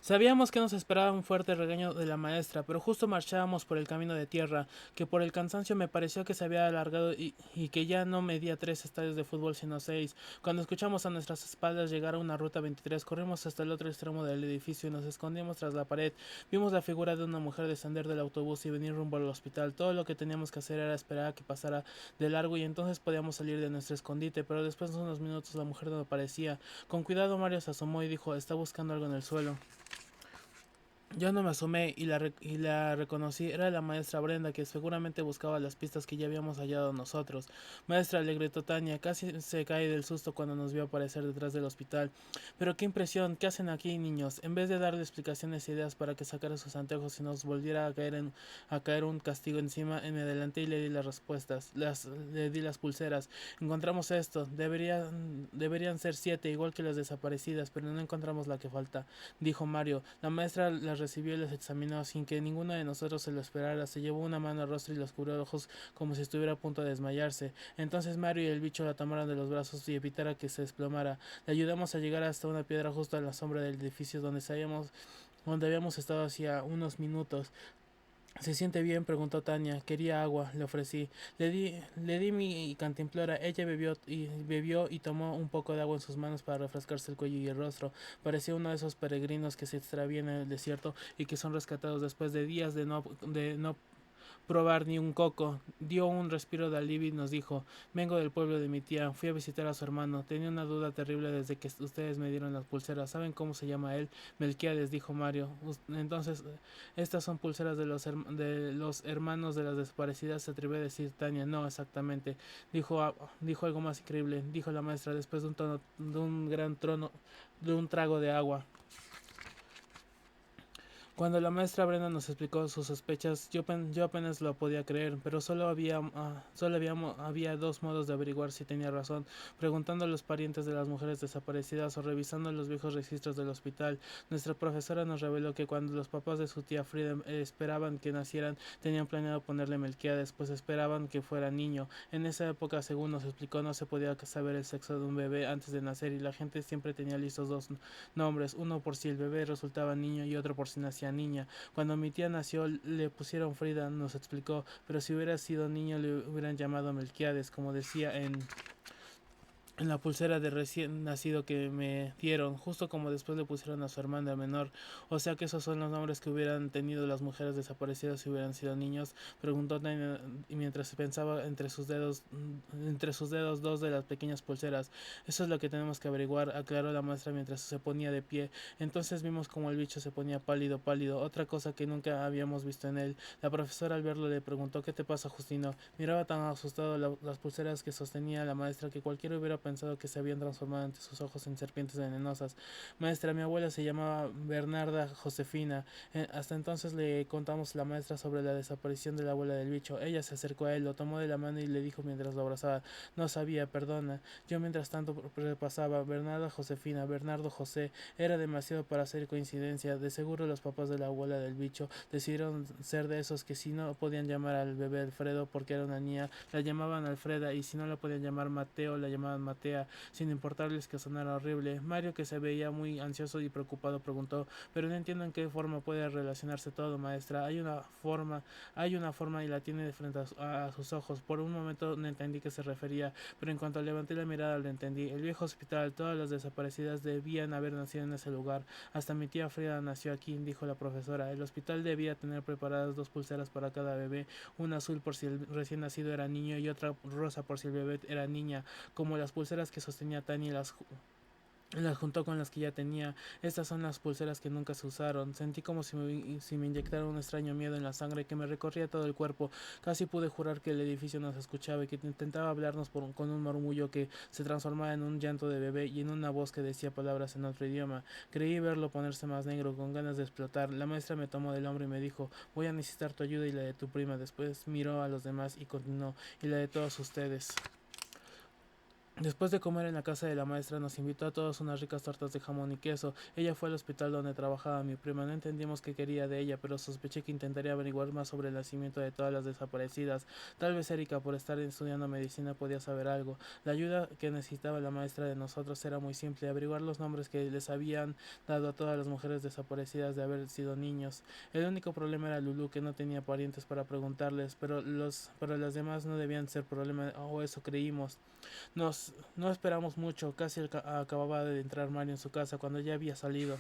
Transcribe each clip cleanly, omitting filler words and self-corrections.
Sabíamos que nos esperaba un fuerte regaño de la maestra, pero justo marchábamos por el camino de tierra, que por el cansancio me pareció que se había alargado y que ya no medía 3 estadios de fútbol sino 6. Cuando escuchamos a nuestras espaldas llegar a una ruta 23, corrimos hasta el otro extremo del edificio y nos escondimos tras la pared. Vimos la figura de una mujer descender del autobús y venir rumbo al hospital. Todo lo que teníamos que hacer era esperar a que pasara de largo y entonces podíamos salir de nuestro escondite, pero después de unos minutos la mujer no aparecía. Con cuidado Mario se asomó y dijo, está buscando algo en el suelo. Yo no me asomé y la reconocí. Era la maestra Brenda, que seguramente buscaba las pistas que ya habíamos hallado nosotros. Maestra, le gritó Tania, casi se cae del susto cuando nos vio aparecer detrás del hospital. Pero qué impresión, ¿qué hacen aquí, niños? En vez de darle explicaciones e ideas para que sacara sus anteojos y nos volviera a caer un castigo encima, me adelanté y le di las respuestas. Le di las pulseras. Encontramos esto. Deberían ser 7, igual que las desaparecidas, pero no encontramos la que falta, dijo Mario. La maestra las recibió y las examinó sin que ninguno de nosotros se lo esperara. Se llevó una mano al rostro y los cubrió los ojos como si estuviera a punto de desmayarse. Entonces Mario y el bicho la tomaron de los brazos y evitara que se desplomara. Le ayudamos a llegar hasta una piedra justo a la sombra del edificio donde habíamos estado hacía unos minutos. ¿Se siente bien?, preguntó Tania. Quería agua, le ofrecí. Le di mi cantimplora. Ella bebió y tomó un poco de agua en sus manos para refrescarse el cuello y el rostro. Parecía uno de esos peregrinos que se extravían en el desierto y que son rescatados después de días de no probar ni un coco. Dio un respiro de alivio y nos dijo, vengo del pueblo de mi tía, fui a visitar a su hermano, tenía una duda terrible desde que ustedes me dieron las pulseras. ¿Saben cómo se llama él? Melquiades, dijo Mario. Entonces, estas son pulseras de los hermanos de las desaparecidas, se atrevió a decir Tania. No, exactamente. Dijo algo más increíble, dijo la maestra después de un trago de agua. Cuando la maestra Brenda nos explicó sus sospechas, yo apenas lo podía creer, pero había dos modos de averiguar si tenía razón: preguntando a los parientes de las mujeres desaparecidas o revisando los viejos registros del hospital. Nuestra profesora nos reveló que cuando los papás de su tía Frida esperaban que nacieran, tenían planeado ponerle Melquiades, pues esperaban que fuera niño. En esa época, según nos explicó, no se podía saber el sexo de un bebé antes de nacer y la gente siempre tenía listos dos nombres, uno por si el bebé resultaba niño y otro por si nacía niña. Cuando mi tía nació le pusieron Frida, nos explicó, pero si hubiera sido niño le hubieran llamado Melquiades, como decía en la pulsera de recién nacido que me dieron, justo como después le pusieron a su hermana menor. O sea que esos son los nombres que hubieran tenido las mujeres desaparecidas si hubieran sido niños, preguntó Tania mientras pensaba entre sus dedos dos de las pequeñas pulseras. Eso es lo que tenemos que averiguar, aclaró la maestra mientras se ponía de pie. Entonces vimos como el bicho se ponía pálido, pálido, otra cosa que nunca habíamos visto en él. La profesora al verlo le preguntó, ¿qué te pasa, Justino? Miraba tan asustado las pulseras que sostenía la maestra que cualquiera hubiera pensado que se habían transformado ante sus ojos en serpientes venenosas. Maestra, mi abuela se llamaba Bernarda Josefina. Hasta entonces le contamos a la maestra sobre la desaparición de la abuela del bicho. Ella se acercó a él, lo tomó de la mano y le dijo mientras lo abrazaba, no sabía, perdona. Yo mientras tanto repasaba, Bernarda Josefina, Bernardo José, era demasiado para ser coincidencia. De seguro los papás de la abuela del bicho decidieron ser de esos que si no podían llamar al bebé Alfredo porque era una niña, la llamaban Alfreda, y si no la podían llamar Mateo, la llamaban Matea, sin importarles que sonara horrible. Mario, que se veía muy ansioso y preocupado, preguntó, pero no entiendo en qué forma puede relacionarse todo, maestra. Hay una forma y la tiene de frente a sus ojos. Por un momento no entendí qué se refería, pero en cuanto levanté la mirada lo entendí. El viejo hospital, todas las desaparecidas debían haber nacido en ese lugar. Hasta mi tía Frida nació aquí, dijo la profesora. El hospital debía tener preparadas dos pulseras para cada bebé, una azul por si el recién nacido era niño y otra rosa por si el bebé era niña, como las pulseras que sostenía Tani. Las juntó con las que ya tenía. Estas son las pulseras que nunca se usaron. Sentí como si me inyectara un extraño miedo en la sangre que me recorría todo el cuerpo. Casi pude jurar que el edificio nos escuchaba y que intentaba hablarnos con un murmullo que se transformaba en un llanto de bebé y en una voz que decía palabras en otro idioma. Creí verlo ponerse más negro, con ganas de explotar. La maestra me tomó del hombro y me dijo, voy a necesitar tu ayuda y la de tu prima. Después miró a los demás y continuó, y la de todos ustedes. Después de comer en la casa de la maestra, nos invitó a todos unas ricas tortas de jamón y queso. Ella fue al hospital donde trabajaba mi prima. No entendimos qué quería de ella, pero sospeché que intentaría averiguar más sobre el nacimiento de todas las desaparecidas. Tal vez Erika, por estar estudiando medicina, podía saber algo. La ayuda que necesitaba la maestra de nosotros era muy simple: averiguar los nombres que les habían dado a todas las mujeres desaparecidas de haber sido niños. El único problema era Lulu, que no tenía parientes para preguntarles, pero las demás no debían ser problema, o eso creímos. No esperamos mucho, casi acababa de entrar Mario en su casa cuando ya había salido.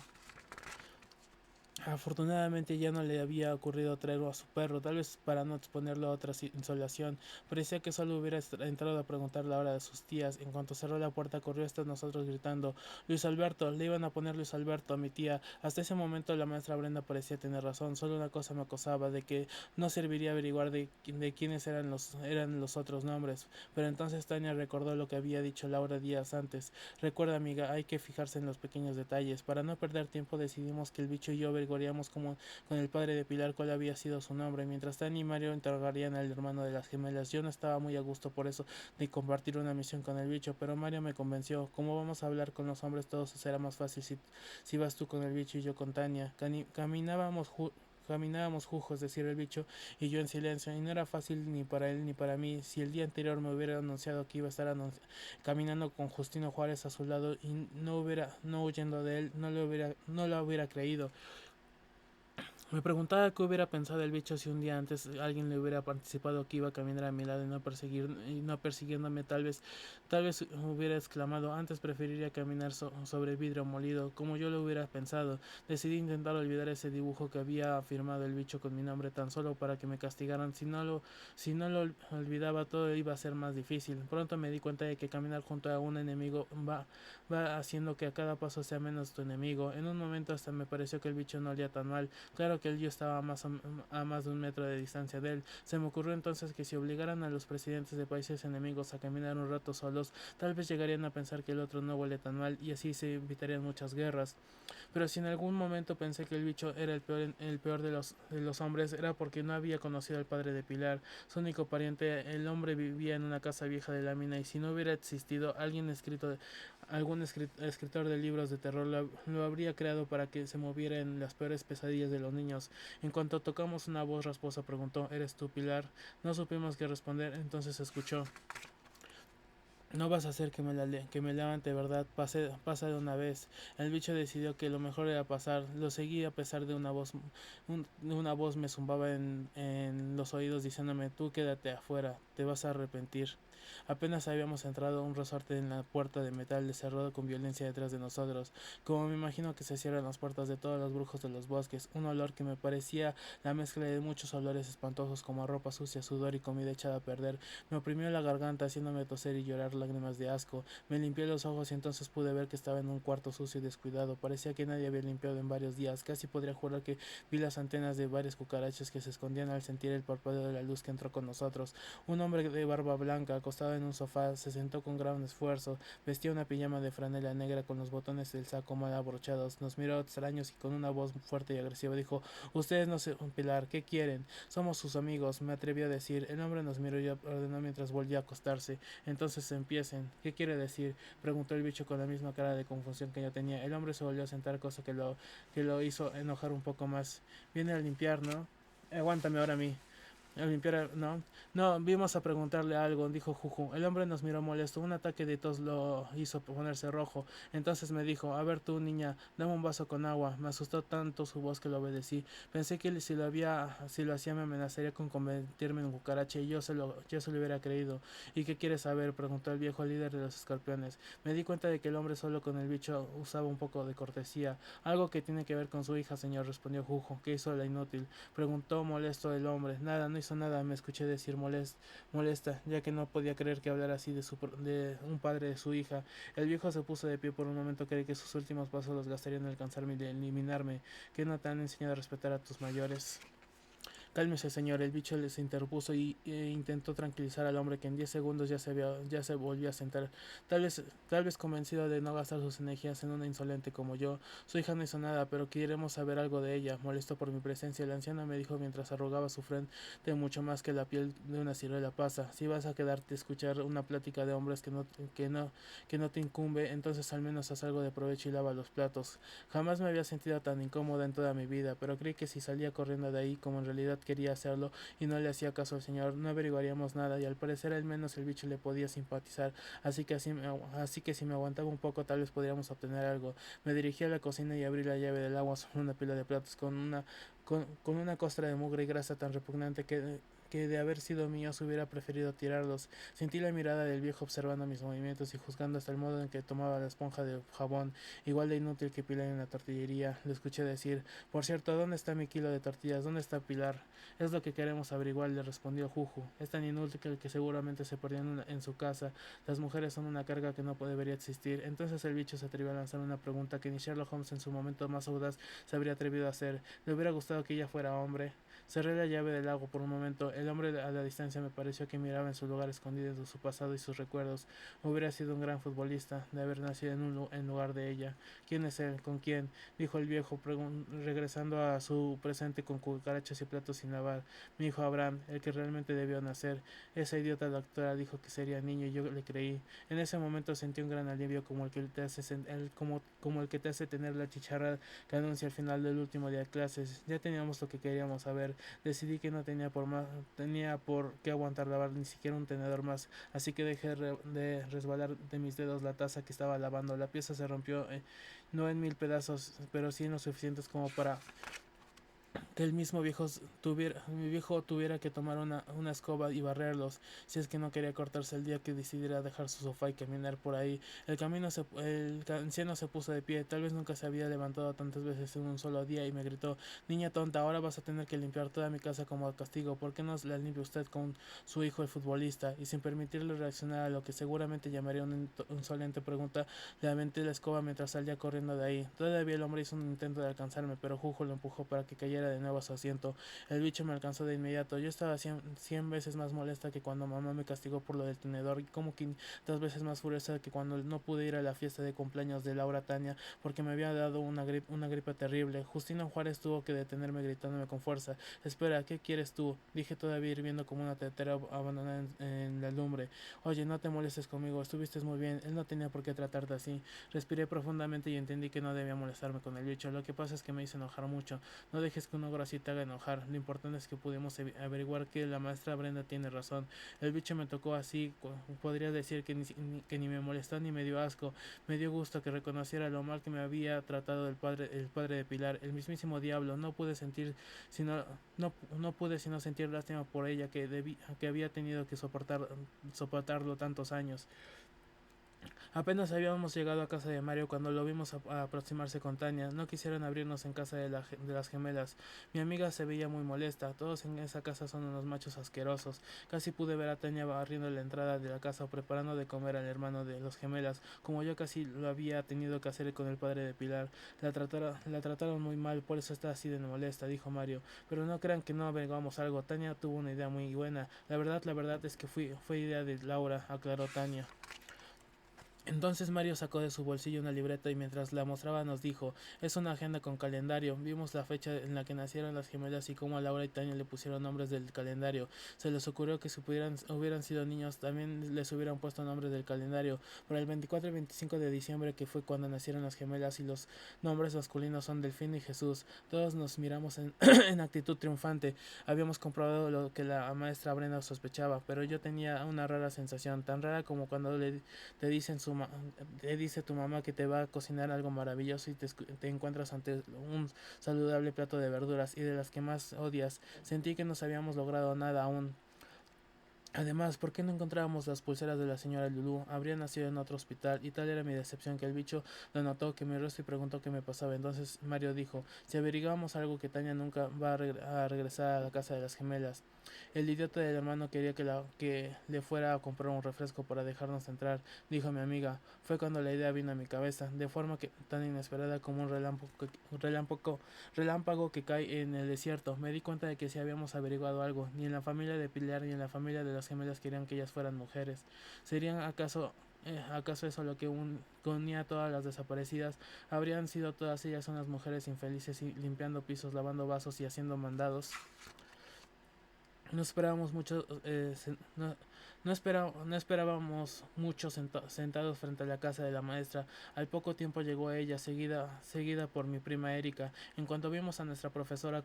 Afortunadamente ya no le había ocurrido traer a su perro, tal vez para no exponerlo a otra insolación. Parecía que solo hubiera entrado a preguntar la hora de sus tías. En cuanto cerró la puerta, corrió hasta nosotros gritando: Luis Alberto. Le iban a poner Luis Alberto a mi tía. Hasta ese momento la maestra Brenda parecía tener razón. Solo una cosa me acosaba: de que no serviría averiguar de quiénes eran los otros nombres. Pero entonces Tania recordó lo que había dicho Laura días antes: recuerda, amiga, hay que fijarse en los pequeños detalles. Para no perder tiempo, decidimos que el bicho y yo averiguaríamos como con el padre de Pilar cuál había sido su nombre, mientras Tania y Mario interrogarían al hermano de las gemelas. Yo no estaba muy a gusto por eso de compartir una misión con el bicho, pero Mario me convenció. Como vamos a hablar con los hombres, todo será más fácil si vas tú con el bicho y yo con Tania. Caminábamos jujos, decía el bicho y yo en silencio, y no era fácil ni para él ni para mí. Si el día anterior me hubiera anunciado que iba a estar caminando con Justino Juárez a su lado y no huyendo de él, no lo hubiera creído. Me preguntaba qué hubiera pensado el bicho si un día antes alguien le hubiera participado que iba a caminar a mi lado y no persiguiéndome. Tal vez hubiera exclamado: antes preferiría caminar sobre vidrio molido, como yo lo hubiera pensado. Decidí intentar olvidar ese dibujo que había firmado el bicho con mi nombre, tan solo para que me castigaran. Si no lo olvidaba, todo iba a ser más difícil. Pronto me di cuenta de que caminar junto a un enemigo va haciendo que a cada paso sea menos tu enemigo. En un momento hasta me pareció que el bicho no olía tan mal. Claro que él yo estaba a más de un metro de distancia de él. Se me ocurrió entonces que si obligaran a los presidentes de países enemigos a caminar un rato solos, tal vez llegarían a pensar que el otro no huele tan mal y así se evitarían muchas guerras. Pero si en algún momento pensé que el bicho era el peor de los hombres, era porque no había conocido al padre de Pilar, su único pariente. El hombre vivía en una casa vieja de lámina, y si no hubiera existido algún escritor de libros de terror, lo habría creado para que se moviera en las peores pesadillas de los niños. En cuanto tocamos, una voz rasposa preguntó: ¿eres tú, Pilar? No supimos qué responder. Entonces escuchó: no vas a hacer que me levante, ¿verdad? Pasa de una vez. El bicho decidió que lo mejor era pasar. Lo seguí a pesar de una voz me zumbaba en los oídos diciéndome: tú quédate afuera, te vas a arrepentir. Apenas habíamos entrado, un resorte en la puerta de metal cerró con violencia detrás de nosotros. Como me imagino que se cierran las puertas de todos los brujos de los bosques, un olor que me parecía la mezcla de muchos olores espantosos como a ropa sucia, sudor y comida echada a perder, me oprimió la garganta, haciéndome toser y llorar lágrimas de asco. Me limpié los ojos y entonces pude ver que estaba en un cuarto sucio y descuidado. Parecía que nadie había limpiado en varios días. Casi podría jurar que vi las antenas de varias cucarachas que se escondían al sentir el parpadeo de la luz que entró con nosotros. Un hombre de barba blanca, acostado en un sofá, se sentó con gran esfuerzo. Vestía una pijama de franela negra con los botones del saco mal abrochados. Nos miró extraños y con una voz fuerte y agresiva dijo: ustedes no se Pilar, ¿qué quieren? Somos sus amigos, me atreví a decir. El hombre nos miró y ordenó mientras volvía a acostarse: entonces empiecen. ¿Qué quiere decir? Preguntó el bicho con la misma cara de confusión que yo tenía. El hombre se volvió a sentar, cosa que lo hizo enojar un poco más. Viene a limpiar, ¿no? Aguántame ahora a mí. A limpiar, no. No, vimos a preguntarle algo, dijo Juju. El hombre nos miró molesto. Un ataque de tos lo hizo ponerse rojo. Entonces me dijo: a ver tú, niña, dame un vaso con agua. Me asustó tanto su voz que lo obedecí. Pensé que si lo hacía me amenazaría con convertirme en cucaracha, y yo se lo hubiera creído. ¿Y qué quieres saber? Preguntó el viejo líder de los escorpiones. Me di cuenta de que el hombre solo con el bicho usaba un poco de cortesía. Algo que tiene que ver con su hija, señor, respondió Juju. ¿Qué hizo la inútil? Preguntó molesto el hombre. Nada, no hizo nada, me escuché decir molesta, ya que no podía creer que hablara así de un padre de su hija. El viejo se puso de pie. Por un momento creí que sus últimos pasos los gastaría en alcanzarme y eliminarme. ¿Qué no te han enseñado a respetar a tus mayores? Cálmese, señor. El bicho les interpuso e intentó tranquilizar al hombre que en 10 segundos ya se volvió a sentar, tal vez convencido de no gastar sus energías en una insolente como yo. Su hija no hizo nada, pero queremos saber algo de ella. Molesto por mi presencia, el anciano me dijo mientras arrugaba su frente mucho más que la piel de una ciruela pasa. Si vas a quedarte a escuchar una plática de hombres que no te incumbe, entonces al menos haz algo de provecho y lava los platos. Jamás me había sentido tan incómoda en toda mi vida, pero creí que si salía corriendo de ahí, como en realidad quería hacerlo, y no le hacía caso al señor, no averiguaríamos nada, y al parecer al menos el bicho le podía simpatizar, así que si me aguantaba un poco tal vez podríamos obtener algo. Me dirigí a la cocina y abrí la llave del agua sobre una pila de platos con una costra de mugre y grasa tan repugnante que de haber sido míos hubiera preferido tirarlos. Sentí la mirada del viejo observando mis movimientos y juzgando hasta el modo en que tomaba la esponja de jabón, igual de inútil que Pilar en la tortillería. Le escuché decir: por cierto, ¿dónde está mi kilo de tortillas? ¿Dónde está Pilar? Es lo que queremos averiguar, le respondió Juju. Es tan inútil que seguramente se perdió en su casa. Las mujeres son una carga que no debería existir. Entonces el bicho se atrevió a lanzar una pregunta que ni Sherlock Holmes en su momento más audaz se habría atrevido a hacer. ¿Le hubiera gustado que ella fuera hombre? Cerré la llave del lago por un momento. El hombre a la distancia me pareció que miraba en su lugar escondido de su pasado y sus recuerdos. Hubiera sido un gran futbolista de haber nacido en lugar de ella. ¿Quién es él? ¿Con quién? Dijo el viejo, regresando a su presente con cucarachas y platos sin lavar. Mi hijo Abraham, el que realmente debió nacer. Esa idiota doctora dijo que sería niño y yo le creí. En ese momento sentí un gran alivio como como el que te hace tener la chicharra que anuncia al final del último día de clases. Ya teníamos lo que queríamos saber. Decidí que no tenía por qué aguantar lavar ni siquiera un tenedor más, así que dejé de resbalar de mis dedos la taza que estaba lavando. La pieza se rompió, no en 1000 pedazos, pero sí en lo suficientes como para que mi viejo tuviera que tomar una escoba y barrerlos, si es que no quería cortarse el día que decidiera dejar su sofá y caminar por ahí. El anciano se puso de pie, tal vez nunca se había levantado tantas veces en un solo día, y me gritó: niña tonta, ahora vas a tener que limpiar toda mi casa como castigo. ¿Por qué no la limpia usted con su hijo el futbolista? Y sin permitirle reaccionar a lo que seguramente llamaría una insolente pregunta, le aventé la escoba mientras salía corriendo de ahí. Todavía el hombre hizo un intento de alcanzarme, pero Jujo lo empujó para que cayera de nuevo a su asiento. El bicho me alcanzó de inmediato. Yo estaba cien veces más molesta que cuando mamá me castigó por lo del tenedor, y como 500 veces más furiosa que cuando no pude ir a la fiesta de cumpleaños de Laura Tania porque me había dado una gripe terrible. Justino Juárez tuvo que detenerme gritándome con fuerza: espera, ¿qué quieres tú? Dije, todavía hirviendo como una tetera abandonada en la lumbre. Oye, no te molestes conmigo, estuviste muy bien, él no tenía por qué tratarte así. Respiré profundamente y entendí que no debía molestarme con el bicho. Lo que pasa es que me hizo enojar mucho. No dejes que un ogro así te haga enojar. Lo importante es que pudimos averiguar que la maestra Brenda tiene razón. El bicho me tocó así, podría decir que ni me molestó ni me dio asco. Me dio gusto que reconociera lo mal que me había tratado el padre de Pilar, el mismísimo diablo. No pude sino sentir lástima por ella, que había tenido que soportarlo tantos años. Apenas habíamos llegado a casa de Mario cuando lo vimos aproximarse con Tania. No quisieron abrirnos en casa de las gemelas. Mi amiga se veía muy molesta. Todos en esa casa son unos machos asquerosos. Casi pude ver a Tania barriendo la entrada de la casa o preparando de comer al hermano de los gemelas, como yo casi lo había tenido que hacer con el padre de Pilar. La trataron muy mal, por eso está así de molesta, dijo Mario. Pero no crean que no averiguamos algo. Tania tuvo una idea muy buena. La verdad es que fue idea de Laura, aclaró Tania. Entonces Mario sacó de su bolsillo una libreta y mientras la mostraba nos dijo: es una agenda con calendario. Vimos la fecha en la que nacieron las gemelas y cómo a Laura y Tania le pusieron nombres del calendario. Se les ocurrió que si hubieran sido niños también les hubieran puesto nombres del calendario. Para el 24 y 25 de diciembre, que fue cuando nacieron las gemelas, y los nombres masculinos son Delfino y Jesús. Todos nos miramos en actitud triunfante. Habíamos comprobado lo que la maestra Brenda sospechaba, pero yo tenía una rara sensación, tan rara como cuando te dicen te dice tu mamá que te va a cocinar algo maravilloso y te encuentras ante un saludable plato de verduras y de las que más odias. Sentí que no habíamos logrado nada aún. Además, ¿por qué no encontrábamos las pulseras de la señora Lulú? Habría nacido en otro hospital, y tal era mi decepción que el bicho lo notó, que mi rostro y preguntó qué me pasaba. Entonces Mario dijo, si averiguamos algo que Tania nunca va a regresar a la casa de las gemelas. El idiota del hermano quería que le fuera a comprar un refresco para dejarnos entrar, dijo mi amiga. Fue cuando la idea vino a mi cabeza, de forma que tan inesperada como un relámpago que cae en el desierto. Me di cuenta de que si habíamos averiguado algo, ni en la familia de Pilar ni en la familia de las gemelas querían que ellas fueran mujeres. ¿Serían acaso eso lo que unía a todas las desaparecidas? ¿Habrían sido todas ellas unas mujeres infelices y limpiando pisos, lavando vasos y haciendo mandados? No esperábamos mucho, no esperábamos mucho sentados frente a la casa de la maestra. Al poco tiempo llegó ella, seguida por mi prima Erika. En cuanto vimos a nuestra profesora,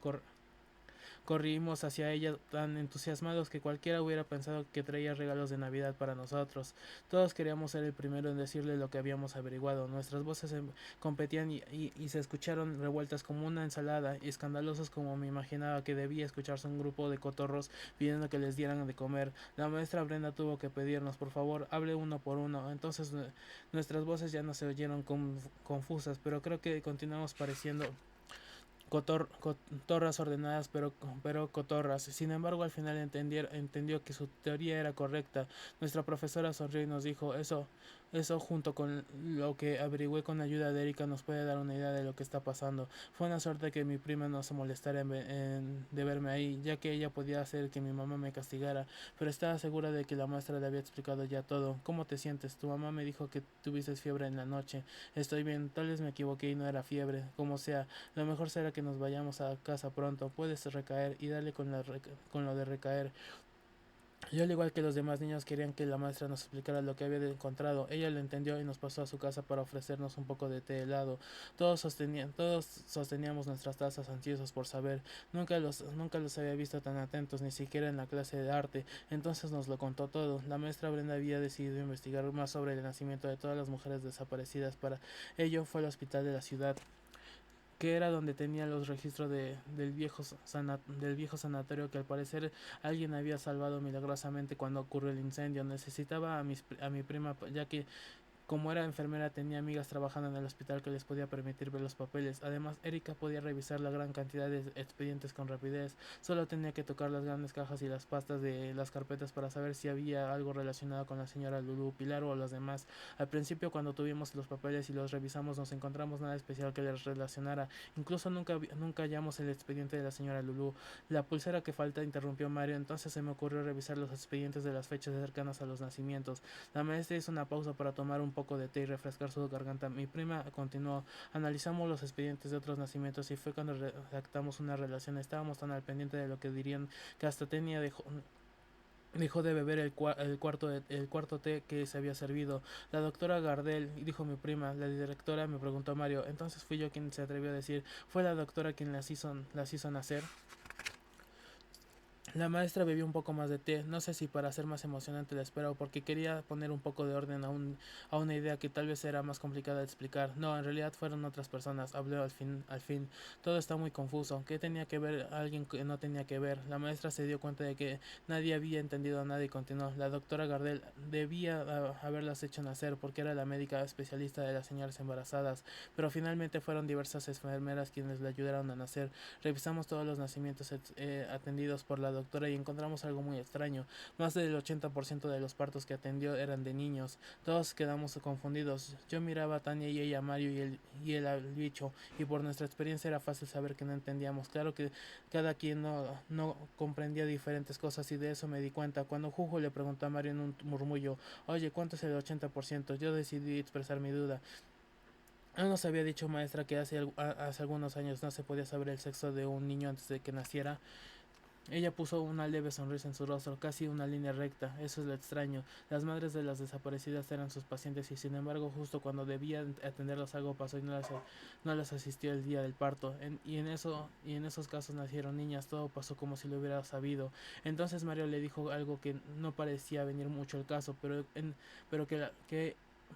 corrimos hacia ella tan entusiasmados que cualquiera hubiera pensado que traía regalos de Navidad para nosotros. Todos queríamos ser el primero en decirle lo que habíamos averiguado. Nuestras voces competían y se escucharon revueltas como una ensalada y escandalosos como me imaginaba que debía escucharse un grupo de cotorros pidiendo que les dieran de comer. La maestra Brenda tuvo que pedirnos, por favor, hable uno por uno. Entonces nuestras voces ya no se oyeron confusas, pero creo que continuamos pareciendo cotorras ordenadas, pero cotorras. Sin embargo, al final entendió que su teoría era correcta. Nuestra profesora sonrió y nos dijo, eso junto con lo que averigüé con ayuda de Erika nos puede dar una idea de lo que está pasando. Fue una suerte que mi prima no se molestara de verme ahí, ya que ella podía hacer que mi mamá me castigara, pero estaba segura de que la maestra le había explicado ya todo. ¿Cómo te sientes? Tu mamá me dijo que tuviste fiebre en la noche. Estoy bien, tal vez me equivoqué y no era fiebre. Como sea, lo mejor será que nos vayamos a casa pronto. Puedes recaer y dale con lo de recaer. Yo, al igual que los demás niños, querían que la maestra nos explicara lo que había encontrado. Ella lo entendió y nos pasó a su casa para ofrecernos un poco de té helado. Todos sosteníamos nuestras tazas ansiosos por saber. Nunca los había visto tan atentos, ni siquiera en la clase de arte. Entonces nos lo contó todo. La maestra Brenda había decidido investigar más sobre el nacimiento de todas las mujeres desaparecidas. Para ello fue al hospital de la ciudad, que era donde tenía los registros del viejo sanatorio que al parecer alguien había salvado milagrosamente cuando ocurrió el incendio. Necesitaba a mi prima, ya que como era enfermera tenía amigas trabajando en el hospital que les podía permitir ver los papeles. Además, Erika podía revisar la gran cantidad de expedientes con rapidez. Solo tenía que tocar las grandes cajas y las pastas de las carpetas para saber si había algo relacionado con la señora Lulu, Pilar o los demás. Al principio, cuando tuvimos los papeles y los revisamos, nos encontramos nada especial que les relacionara. Incluso nunca hallamos el expediente de la señora Lulu. La pulsera que falta, interrumpió Mario. Entonces se me ocurrió revisar los expedientes de las fechas cercanas a los nacimientos. La maestra hizo una pausa para tomar un poco de té y refrescar su garganta. Mi prima continuó. Analizamos los expedientes de otros nacimientos y fue cuando redactamos una relación. Estábamos tan al pendiente de lo que dirían que hasta dejó de beber el cuarto té que se había servido. La doctora Gardel, dijo mi prima. La directora, me preguntó Mario. Entonces fui yo quien se atrevió a decir, fue la doctora quien las hizo nacer. La maestra bebió un poco más de té, no sé si para hacer más emocionante la espera o porque quería poner un poco de orden a una idea que tal vez era más complicada de explicar. No, en realidad fueron otras personas, habló al fin. Todo está muy confuso. ¿Qué tenía que ver alguien que no tenía que ver? La maestra se dio cuenta de que nadie había entendido nada y continuó. La doctora Gardel debía haberlas hecho nacer porque era la médica especialista de las señoras embarazadas, pero finalmente fueron diversas enfermeras quienes le ayudaron a nacer. Revisamos todos los nacimientos atendidos por la doctora y encontramos algo muy extraño. Más del 80% de los partos que atendió eran de niños. Todos quedamos confundidos. Yo miraba a Tania y ella a Mario y él al bicho, y por nuestra experiencia era fácil saber que no entendíamos. Claro que cada quien no comprendía diferentes cosas y de eso me di cuenta. Cuando Jujo le preguntó a Mario en un murmullo, oye, ¿cuánto es el 80%? Yo decidí expresar mi duda. Nos había dicho maestra que hace algunos años no se podía saber el sexo de un niño antes de que naciera. Ella puso una leve sonrisa en su rostro, casi una línea recta. Eso es lo extraño. Las madres de las desaparecidas eran sus pacientes y sin embargo justo cuando debía atenderlas algo pasó y no las asistió el día del parto. Y en esos casos nacieron niñas. Todo pasó como si lo hubiera sabido. Entonces Mario le dijo algo que no parecía venir mucho el caso, pero que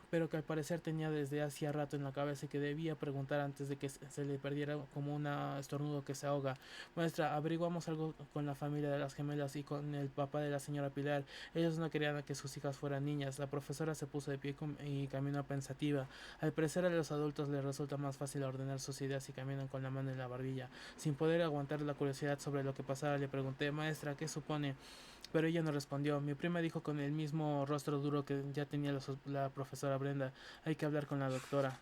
pero que al parecer tenía desde hacía rato en la cabeza y que debía preguntar antes de que se le perdiera como un estornudo que se ahoga. Maestra, averiguamos algo con la familia de las gemelas y con el papá de la señora Pilar. Ellos no querían que sus hijas fueran niñas. La profesora se puso de pie y caminó pensativa. Al parecer a los adultos les resulta más fácil ordenar sus ideas y caminan con la mano en la barbilla. Sin poder aguantar la curiosidad sobre lo que pasaba, le pregunté: maestra, ¿qué supone? Pero ella no respondió. Mi prima dijo con el mismo rostro duro que ya tenía la profesora Brenda: hay que hablar con la doctora.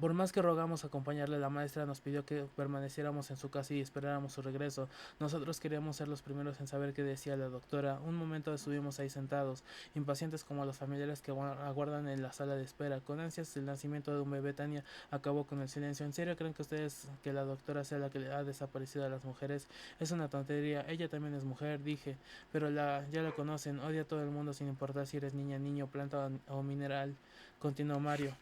Por más que rogamos acompañarle, la maestra nos pidió que permaneciéramos en su casa y esperáramos su regreso. Nosotros queríamos ser los primeros en saber qué decía la doctora. Un momento estuvimos ahí sentados, impacientes como los familiares que aguardan en la sala de espera. Con ansias el nacimiento de un bebé, Tania acabó con el silencio. ¿En serio creen que ustedes que la doctora sea la que le ha desaparecido a las mujeres? Es una tontería, ella también es mujer, dije. Pero ya la conocen, odia a todo el mundo sin importar si eres niña, niño, planta o mineral. Continuó Mario.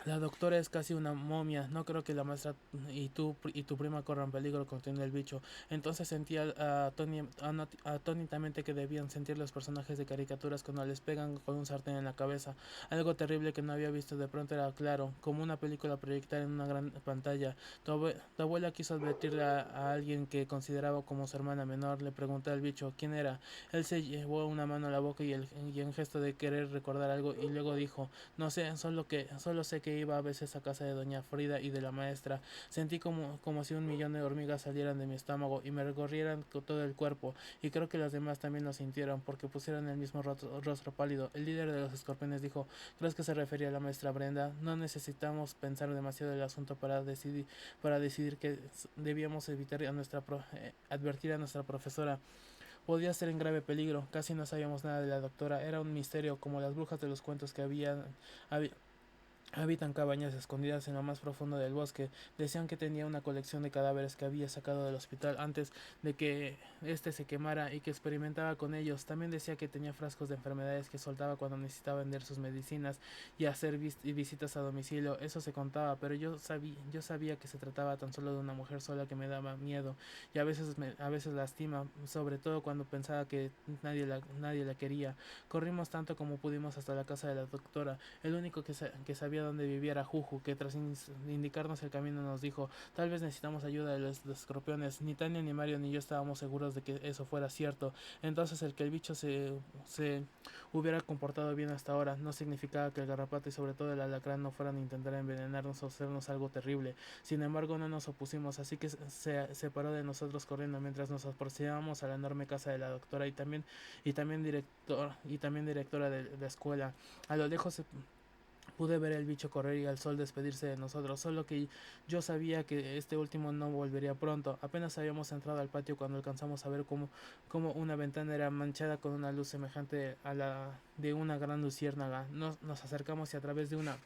La doctora es casi una momia. No creo que la maestra y tu prima corran peligro, continuó el bicho. Entonces sentía atónitamente que debían sentir los personajes de caricaturas cuando les pegan con un sartén en la cabeza. Algo terrible que no había visto de pronto era claro, como una película proyectada en una gran pantalla. Tu abuela quiso advertirle a alguien que consideraba como su hermana menor. Le pregunté al bicho quién era. Él se llevó una mano a la boca y en gesto de querer recordar algo, y luego dijo: no sé, solo sé que iba a veces a casa de doña Frida y de la maestra. Sentí como si un millón de hormigas salieran de mi estómago y me recorrieran todo el cuerpo, y creo que las demás también lo sintieron, porque pusieron el mismo rostro pálido. El líder de los escorpiones dijo: ¿crees que se refería a la maestra Brenda? No necesitamos pensar demasiado el asunto para decidir que debíamos evitar advertir a nuestra profesora. Podía ser en grave peligro. Casi no sabíamos nada de la doctora. Era un misterio, como las brujas de los cuentos que habitan cabañas escondidas en lo más profundo del bosque. Decían que tenía una colección de cadáveres que había sacado del hospital antes de que éste se quemara y que experimentaba con ellos. También decía que tenía frascos de enfermedades que soltaba cuando necesitaba vender sus medicinas y hacer visitas a domicilio. Eso se contaba, pero yo sabía que se trataba tan solo de una mujer sola que me daba miedo y a veces lastima, sobre todo cuando pensaba que nadie la quería. Corrimos tanto como pudimos hasta la casa de la doctora. El único que sabía dónde vivía era Juju, que tras indicarnos el camino nos dijo: tal vez necesitamos ayuda de los escorpiones. Ni Tania, ni Mario, ni yo estábamos seguros de que eso fuera cierto. Entonces el que el bicho se hubiera comportado bien hasta ahora no significaba que el garrapato y sobre todo el alacrán no fueran a intentar envenenarnos o hacernos algo terrible. Sin embargo, no nos opusimos, así que se separó de nosotros corriendo mientras nos aproximábamos a la enorme casa de la doctora y también directora de la escuela. A lo lejos pude ver el bicho correr y al sol despedirse de nosotros, solo que yo sabía que este último no volvería pronto. Apenas habíamos entrado al patio cuando alcanzamos a ver como una ventana era manchada con una luz semejante a la de una gran luciérnaga. Nos acercamos y a través de una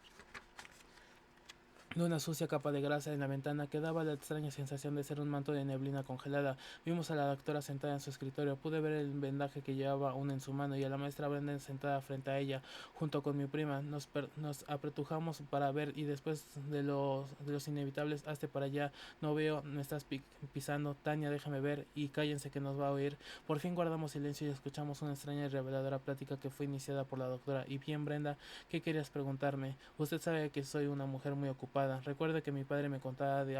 sucia capa de grasa en la ventana que daba la extraña sensación de ser un manto de neblina congelada. Vimos a la doctora sentada en su escritorio. Pude ver el vendaje que llevaba aún en su mano y a la maestra Brenda sentada frente a ella, junto con mi prima. Nos apretujamos para ver y después de los inevitables hazte para allá, no veo, me estás pisando, Tania, déjame ver y cállense que nos va a oír. Por fin guardamos silencio y escuchamos una extraña y reveladora plática que fue iniciada por la doctora. Y bien, Brenda, ¿qué querías preguntarme? Usted sabe que soy una mujer muy ocupada. Recuerda que mi padre me contaba de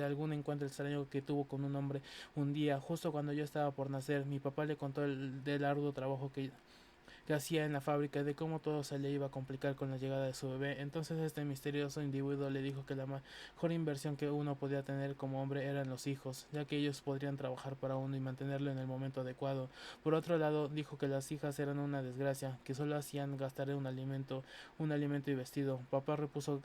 algún encuentro extraño que tuvo con un hombre un día, justo cuando yo estaba por nacer. Mi papá le contó del arduo trabajo que hacía en la fábrica y de cómo todo se le iba a complicar con la llegada de su bebé. Entonces este misterioso individuo le dijo que la mejor inversión que uno podía tener como hombre eran los hijos, ya que ellos podrían trabajar para uno y mantenerlo en el momento adecuado. Por otro lado, dijo que las hijas eran una desgracia, que solo hacían gastar un alimento y vestido. Papá repuso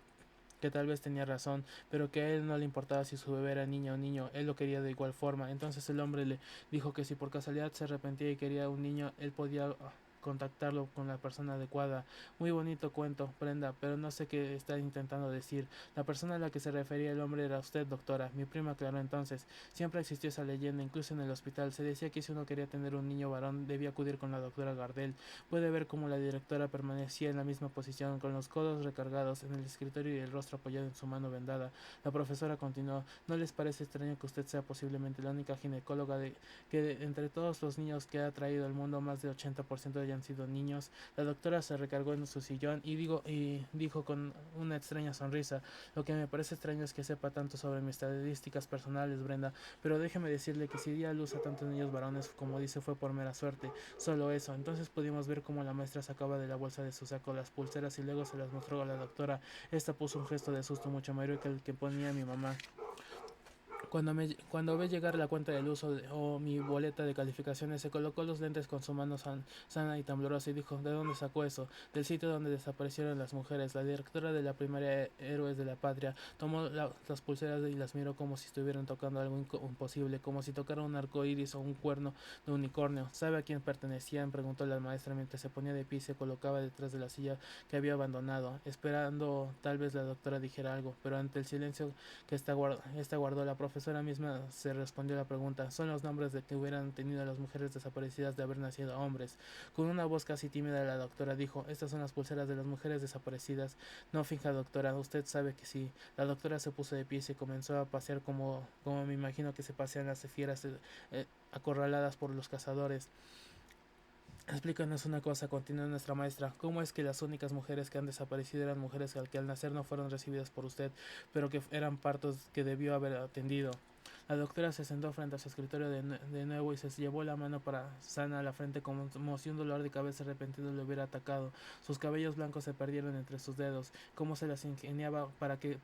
que tal vez tenía razón, pero que a él no le importaba si su bebé era niña o niño, él lo quería de igual forma. Entonces el hombre le dijo que si por casualidad se arrepentía y quería un niño, él podía contactarlo con la persona adecuada. Muy bonito cuento, Brenda, pero no sé qué está intentando decir. La persona a la que se refería el hombre era usted, doctora. Mi prima aclaró entonces. Siempre existió esa leyenda, incluso en el hospital. Se decía que si uno quería tener un niño varón, debía acudir con la doctora Gardel. Puede ver cómo la directora permanecía en la misma posición, con los codos recargados en el escritorio y el rostro apoyado en su mano vendada. La profesora continuó: ¿no les parece extraño que usted sea posiblemente la única ginecóloga que entre todos los niños que ha traído al mundo, más del 80% de hayan sido niños. La doctora se recargó en su sillón y dijo con una extraña sonrisa: lo que me parece extraño es que sepa tanto sobre mis estadísticas personales, Brenda, pero déjeme decirle que si di a luz a tantos niños varones como dice fue por mera suerte, solo eso. Entonces pudimos ver cómo la maestra sacaba de la bolsa de su saco las pulseras y luego se las mostró a la doctora. Esta puso un gesto de susto mucho mayor que el que ponía mi mamá cuando ve llegar la cuenta de luz o mi boleta de calificaciones. Se colocó los lentes con su mano sana y temblorosa y dijo: ¿de dónde sacó eso? Del sitio donde desaparecieron las mujeres. La directora de la primaria Héroes de la Patria tomó las pulseras y las miró como si estuvieran tocando algo imposible, como si tocara un arco iris o un cuerno de unicornio. ¿Sabe a quién pertenecían?, preguntó la maestra mientras se ponía de pie y se colocaba detrás de la silla que había abandonado, esperando tal vez la doctora dijera algo, pero ante el silencio que esta guardó, la profesora misma se respondió la pregunta: son los nombres de que hubieran tenido las mujeres desaparecidas de haber nacido hombres. Con una voz casi tímida la doctora dijo: estas son las pulseras de las mujeres desaparecidas. No finja, doctora, usted sabe que sí. La doctora se puso de pie y se comenzó a pasear como me imagino que se pasean las fieras acorraladas por los cazadores. Explícanos una cosa, continuó nuestra maestra: ¿cómo es que las únicas mujeres que han desaparecido eran mujeres que al nacer no fueron recibidas por usted, pero que eran partos que debió haber atendido? La doctora se sentó frente a su escritorio de nuevo y se llevó la mano sana a la frente como si un dolor de cabeza repentino le hubiera atacado. Sus cabellos blancos se perdieron entre sus dedos. ¿Cómo se las ingeniaba para que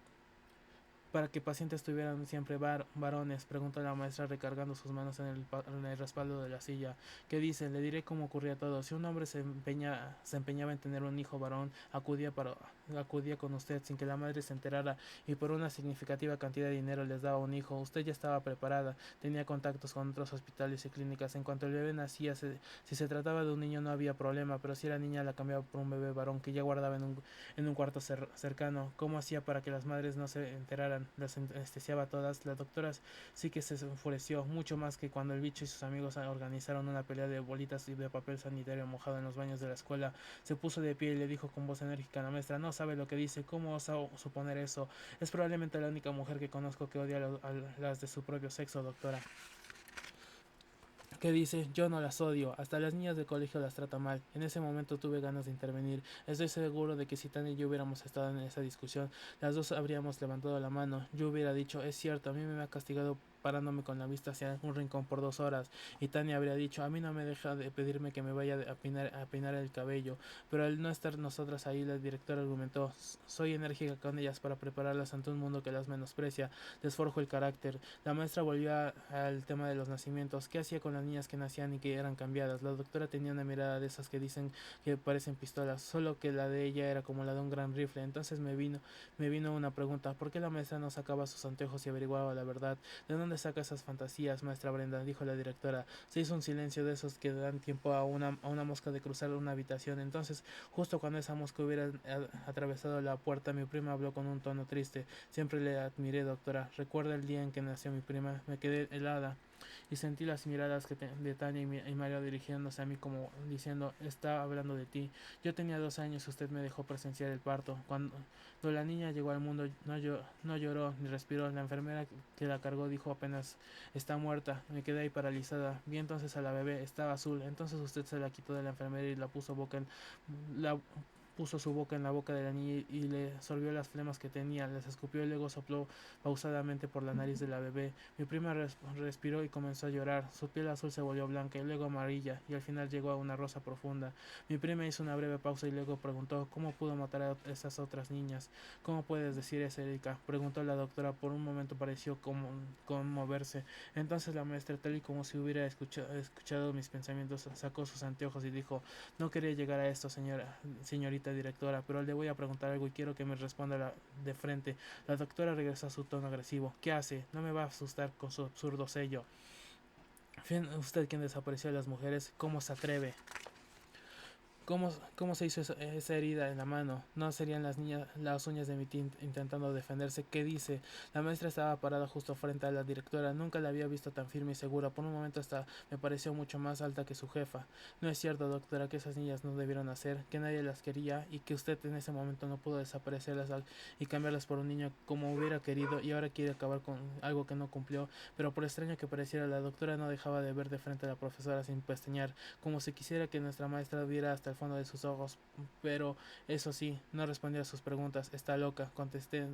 pacientes tuvieran siempre varones? Preguntó la maestra recargando sus manos en el respaldo de la silla. ¿Qué dice? Le diré cómo ocurría todo. Si un hombre se empeñaba en tener un hijo varón, acudía con usted sin que la madre se enterara y por una significativa cantidad de dinero les daba un hijo. Usted ya estaba preparada, tenía contactos con otros hospitales y clínicas. En cuanto el bebé nacía, si se trataba de un niño no había problema, pero si era niña la cambiaba por un bebé varón que ya guardaba en un cuarto cercano. ¿Cómo hacía para que las madres no se enteraran? Las anestesiaba todas. La doctora sí que se enfureció, mucho más que cuando el bicho y sus amigos organizaron una pelea de bolitas y de papel sanitario mojado en los baños de la escuela. Se puso de pie y le dijo con voz enérgica a la maestra: no sabe lo que dice, ¿cómo osa suponer eso? Es probablemente la única mujer que conozco que odia a las de su propio sexo, doctora. ¿Qué dice? Yo no las odio, hasta las niñas del colegio las trata mal. En ese momento tuve ganas de intervenir. Estoy seguro de que si Tania y yo hubiéramos estado en esa discusión, las dos habríamos levantado la mano. Yo hubiera dicho: es cierto, a mí me ha castigado parándome con la vista hacia un rincón por 2 horas. Y Tania habría dicho: a mí no me deja de pedirme que me vaya a peinar el cabello. Pero al no estar nosotras ahí, la directora argumentó: soy enérgica con ellas para prepararlas ante un mundo que las menosprecia. Les forjo el carácter. La maestra volvió al tema de los nacimientos. ¿Qué hacía con las niñas que nacían y que eran cambiadas? La doctora tenía una mirada de esas que dicen que parecen pistolas, solo que la de ella era como la de un gran rifle. Entonces me vino una pregunta: ¿por qué la maestra no sacaba sus anteojos y averiguaba la verdad? ¿De dónde saca esas fantasías, maestra Brenda?, dijo la directora. Se hizo un silencio de esos que dan tiempo a una mosca de cruzar una habitación. Entonces, justo cuando esa mosca hubiera atravesado la puerta, mi prima habló con un tono triste: siempre le admiré, doctora. ¿Recuerda el día en que nació mi prima? Me quedé helada y sentí las miradas de Tania y Mario dirigiéndose a mí como diciendo: está hablando de ti. Yo tenía 2 años y usted me dejó presenciar el parto. Cuando la niña llegó al mundo no lloró ni respiró. La enfermera que la cargó dijo apenas: está muerta. Me quedé ahí paralizada. Vi entonces a la bebé, estaba azul. Entonces usted se la quitó de la enfermera y la puso su boca en la boca de la niña y le sorbió las flemas que tenía, les escupió y luego sopló pausadamente por la nariz de la bebé. Mi prima respiró y comenzó a llorar. Su piel azul se volvió blanca y luego amarilla y al final llegó a una rosa profunda. Mi prima hizo una breve pausa y luego preguntó: ¿cómo pudo matar a esas otras niñas? ¿Cómo puedes decir eso, Erika?, preguntó la doctora. Por un momento pareció conmoverse. Entonces la maestra, tal y como si hubiera escuchado mis pensamientos, sacó sus anteojos y dijo: no quería llegar a esto, señorita directora, pero le voy a preguntar algo y quiero que me responda de frente. La doctora regresó a su tono agresivo. ¿Qué hace? No me va a asustar con su absurdo sello. ¿Fue usted quien desapareció a las mujeres? ¿Cómo se atreve? ¿Cómo se hizo esa herida en la mano? No serían las uñas de mi tía intentando defenderse. ¿Qué dice? La maestra estaba parada justo frente a la directora. Nunca la había visto tan firme y segura. Por un momento hasta me pareció mucho más alta que su jefa. No es cierto, doctora, que esas niñas no debieron hacer, que nadie las quería y que usted en ese momento no pudo desaparecerlas y cambiarlas por un niño como hubiera querido y ahora quiere acabar con algo que no cumplió. Pero por extraño que pareciera, la doctora no dejaba de ver de frente a la profesora sin pestañear, como si quisiera que nuestra maestra viera hasta el fondo de sus ojos, pero eso sí, no respondió a sus preguntas. Está loca, conteste,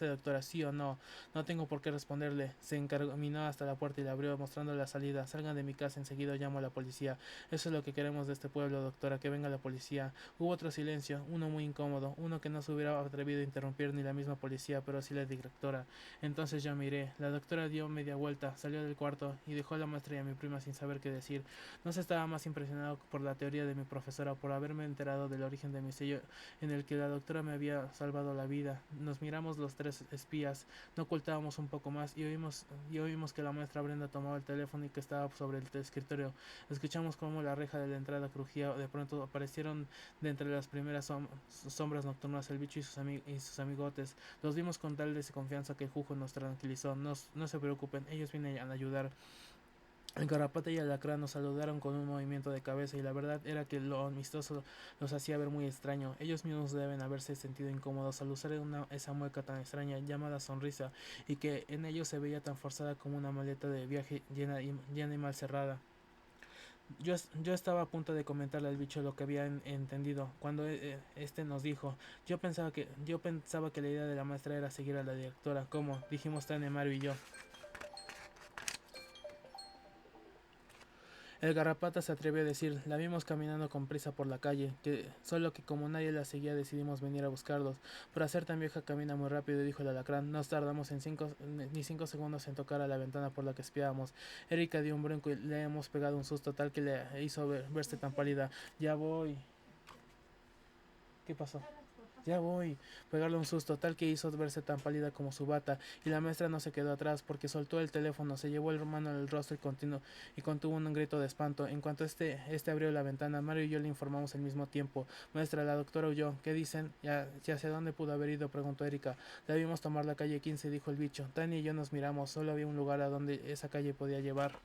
doctora, sí o no. No tengo por qué responderle. Se encaminó hasta la puerta y la abrió, mostrando la salida. Salgan de mi casa, enseguida llamo a la policía. Eso es lo que queremos de este pueblo, doctora, que venga la policía. Hubo otro silencio, uno muy incómodo, uno que no se hubiera atrevido a interrumpir ni la misma policía, pero sí la directora. Entonces yo miré. La doctora dio media vuelta, salió del cuarto y dejó a la maestra y a mi prima sin saber qué decir. No se estaba más impresionado por la teoría de mi profesora, por haberme enterado del origen de mi sello en el que la doctora me había salvado la vida. Nos miramos los tres espías, no ocultábamos un poco más y oímos que la maestra Brenda tomaba el teléfono y que estaba sobre el escritorio. Escuchamos cómo la reja de la entrada crujía. De pronto aparecieron de entre las primeras sombras nocturnas el bicho y sus amigotes. Los vimos con tal desconfianza que el jugo nos tranquilizó. No se preocupen, ellos vienen a ayudar. El garrapata y el alacrán nos saludaron con un movimiento de cabeza y la verdad era que lo amistoso los hacía ver muy extraño. Ellos mismos deben haberse sentido incómodos al usar esa mueca tan extraña llamada sonrisa y que en ellos se veía tan forzada como una maleta de viaje llena y mal cerrada. Yo estaba a punto de comentarle al bicho lo que había entendido cuando este nos dijo. Yo pensaba que la idea de la maestra era seguir a la directora, como dijimos Tane, Mario y yo. El garrapata se atrevió a decir: la vimos caminando con prisa por la calle, solo que como nadie la seguía decidimos venir a buscarlos. Por hacer tan vieja camina muy rápido, dijo el alacrán. Nos tardamos ni 5 segundos en tocar a la ventana por la que espiábamos. Erika dio un brinco y le hemos pegado un susto tal que le hizo verse tan pálida. Ya voy. ¿Qué pasó? Ya voy. Pegarle un susto tal que hizo verse tan pálida como su bata, y la maestra no se quedó atrás porque soltó el teléfono, se llevó el mano al rostro y contuvo un grito de espanto. En cuanto este abrió la ventana, Mario y yo le informamos al mismo tiempo. Maestra, la doctora huyó. ¿Qué dicen? ¿Ya hacia dónde pudo haber ido? Preguntó Erika. Debimos tomar la calle 15, dijo el bicho. Tania y yo nos miramos. Solo había un lugar a donde esa calle podía llevar.